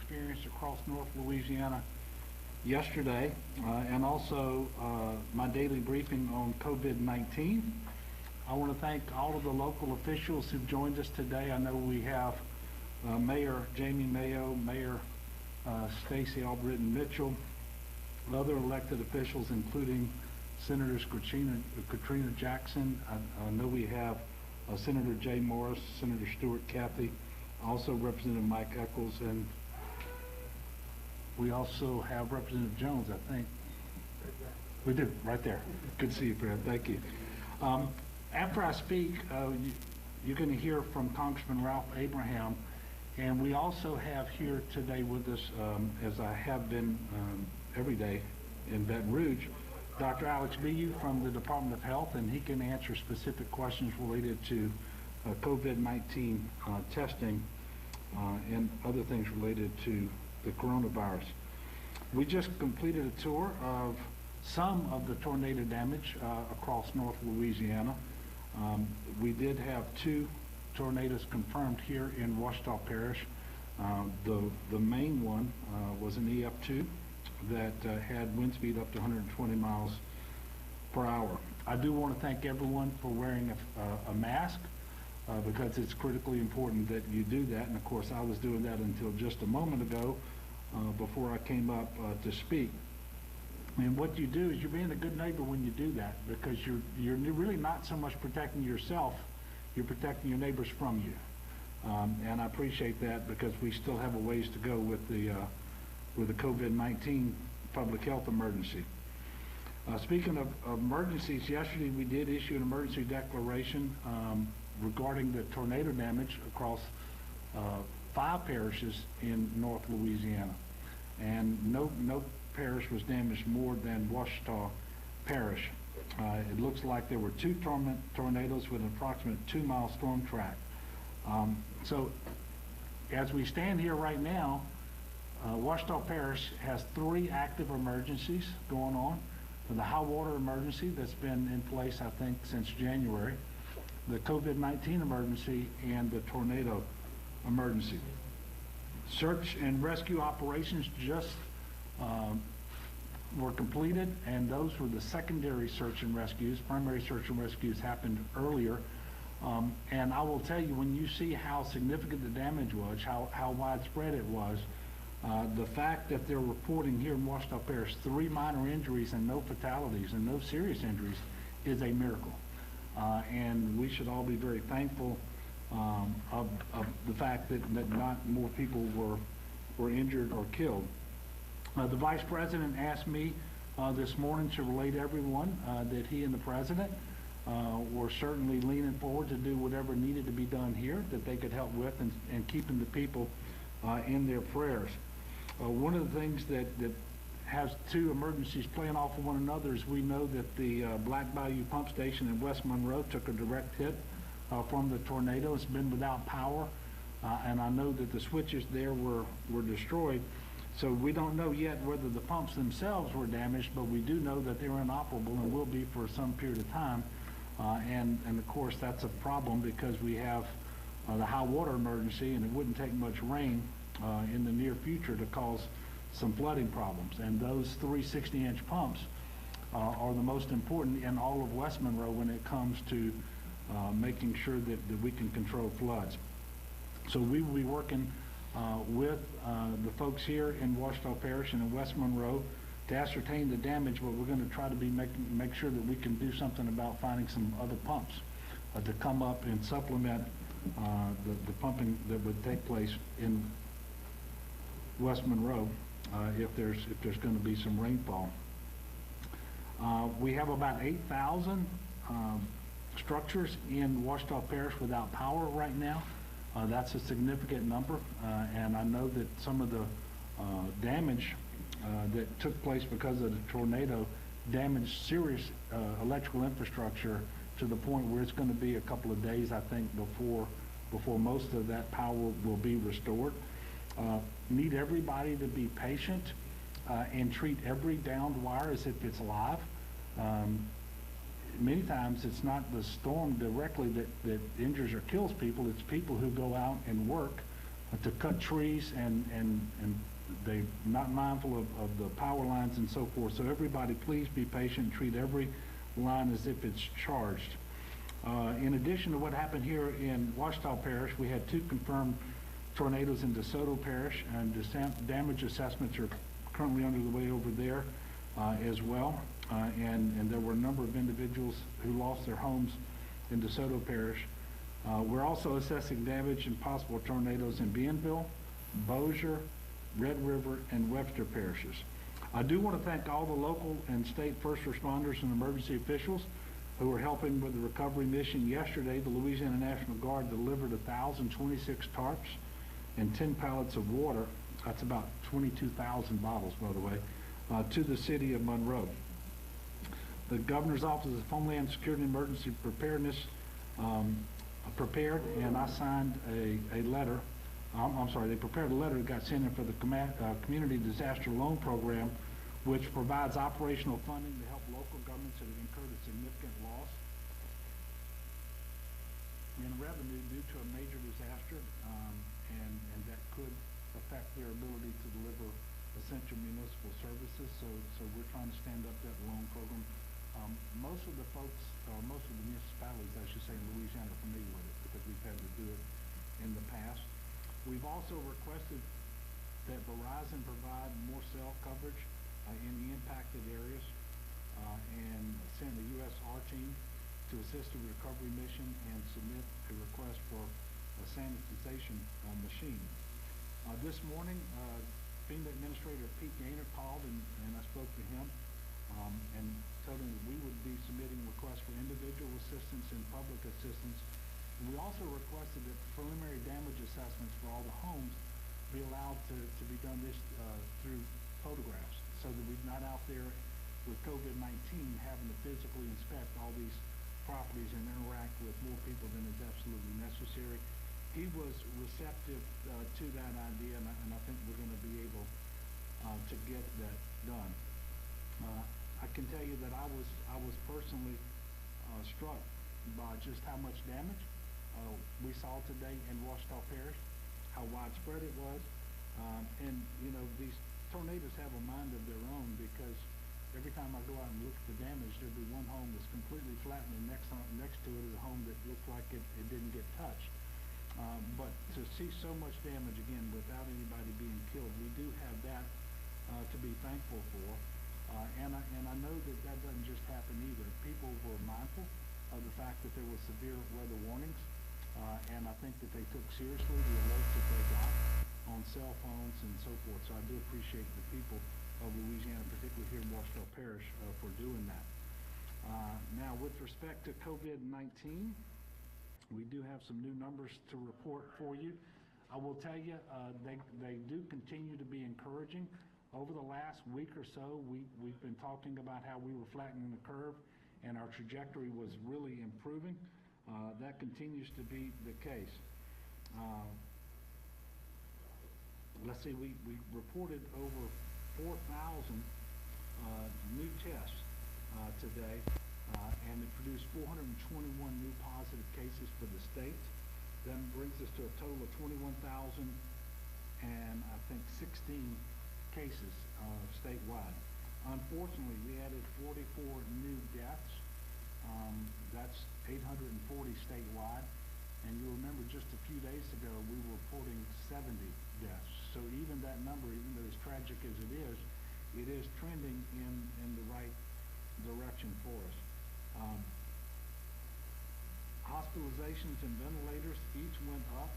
experienced across North Louisiana yesterday, and also my daily briefing on COVID-19. I want to thank all of the local officials who've joined us today. I know we have Mayor Jamie Mayo, Mayor Stacey Albritton Mitchell, other elected officials, including Senators Katrina Jackson. I know we have Senator Jay Morris, Senator Stewart Cathy, also Representative Mike Eccles, and we also have Representative Jones, I think. We do, right there. Good to see you, Fred. Thank you. After I speak, you're going to hear from Congressman Ralph Abraham, and we also have here today with us, as I have been every day in Baton Rouge, Dr. Alex Biu from the Department of Health, and he can answer specific questions related to COVID-19 testing and other things related to the coronavirus. We just completed a tour of some of the tornado damage across North Louisiana. We did have 2 tornadoes confirmed here in Ouachita Parish. The main one was an EF2 that had wind speed up to 120 miles per hour. I do want to thank everyone for wearing a mask because it's critically important that you do that. And of course, I was doing that until just a moment ago before I came up to speak. And what you do is you're being a good neighbor when you do that, because you're really not so much protecting yourself, you're protecting your neighbors from you. And I appreciate that, because we still have a ways to go with the COVID-19 public health emergency. Speaking of emergencies, yesterday we did issue an emergency declaration regarding the tornado damage across 5 parishes in North Louisiana. And no parish was damaged more than Ouachita Parish. It looks like there were 2 tornadoes with an approximate 2-mile storm track. So as we stand here right now, Ouachita Parish has 3 active emergencies going on. The high water emergency that's been in place, I think, since January, the COVID-19 emergency, and the tornado emergency. Search and rescue operations just were completed, and those were the secondary search and rescues. Primary search and rescues happened earlier. And I will tell you, when you see how significant the damage was, how widespread it was, the fact that they're reporting here in Ouachita Parish 3 minor injuries and no fatalities and no serious injuries is a miracle. And we should all be very thankful of the fact that not more people were injured or killed. The Vice President asked me this morning to relay to everyone that he and the President were certainly leaning forward to do whatever needed to be done here that they could help with, and keeping the people in their prayers. One of the things that has 2 emergencies playing off of one another is we know that the Black Bayou pump station in West Monroe took a direct hit from the tornado. It's been without power, and I know that the switches there were destroyed. So we don't know yet whether the pumps themselves were damaged, but we do know that they're inoperable and will be for some period of time. And of course, that's a problem because we have the high water emergency, and it wouldn't take much rain in the near future to cause some flooding problems. And those 3 60-inch pumps are the most important in all of West Monroe when it comes to making sure that we can control floods. So we will be working with the folks here in Ouachita Parish and in West Monroe to ascertain the damage, but we're going to try to make sure that we can do something about finding some other pumps to come up and supplement the pumping that would take place in West Monroe if there's going to be some rainfall. We have about 8,000 structures in Ouachita Parish without power right now. That's a significant number, and I know that some of the damage that took place because of the tornado damaged serious electrical infrastructure to the point where it's going to be a couple of days, I think, before most of that power will be restored. Need everybody to be patient and treat every downed wire as if it's live. Many times it's not the storm directly that injures or kills people, it's people who go out and work to cut trees, and they're not mindful of the power lines and so forth. So everybody, please be patient, treat every line as if it's charged. In addition to what happened here in Ouachita Parish, we had 2 confirmed tornadoes in DeSoto Parish, and damage assessments are currently underway over there as well. And there were a number of individuals who lost their homes in DeSoto Parish. We're also assessing damage and possible tornadoes in Bienville, Bossier, Red River, and Webster parishes. I do want to thank all the local and state first responders and emergency officials who are helping with the recovery mission. Yesterday, the Louisiana National Guard delivered 1,026 tarps and 10 pallets of water. That's about 22,000 bottles, by the way, to the city of Monroe. The Governor's Office of Homeland Security and Emergency Preparedness prepared, and I signed a letter. They prepared a letter that got sent in for the Community Disaster Loan Program, which provides operational funding to help local governments that have incurred a significant loss in revenue due to a major disaster, and that could affect their ability to deliver essential municipal services. So we're trying to stand up that loan program. Most of the folks, or most of the municipalities, I should say, in Louisiana are familiar with it because we've had to do it in the past. We've also requested that Verizon provide more cell coverage in the impacted areas, and send the USR team to assist the recovery mission and submit a request for a sanitization machine. This morning, FEMA Administrator Pete Gaynor called, and I spoke to him and told him that we would be submitting requests for individual assistance and public assistance. And we also requested that preliminary damage assessments for all the homes be allowed to be done through photographs, so that we're not out there with COVID-19 having to physically inspect all these properties and interact with more people than is absolutely necessary. He was receptive to that idea, and I think we're going to be able to get that done. I can tell you that I was personally struck by just how much damage we saw today in Ouachita Parish, how widespread it was, and you know, these tornadoes have a mind of their own, because every time I go out and look at the damage, there'll be one home that's completely flattened, and next to it is a home that looks like it didn't get touched. But to see so much damage, again, without anybody being killed, we do have that to be thankful for. And I know that doesn't just happen either. People were mindful of the fact that there were severe weather warnings, and I think that they took seriously the alerts that they got on cell phones and so forth. So I do appreciate the people of Louisiana, particularly here in Ouachita Parish, for doing that. Now, with respect to COVID-19, we do have some new numbers to report for you. I will tell you, they do continue to be encouraging. Over the last week or so, we've been talking about how we were flattening the curve, and our trajectory was really improving. That continues to be the case. Let's see, we reported over 4,000 new tests today, and it produced 421 new positive cases for the state. That brings us to a total of 21,000 and I think 16 cases statewide. Unfortunately, we added 44 new deaths. That's 840 statewide. And you remember just a few days ago, we were reporting 70 deaths. So even that number, even though as tragic as it is trending in the right direction for us. Hospitalizations and ventilators each went up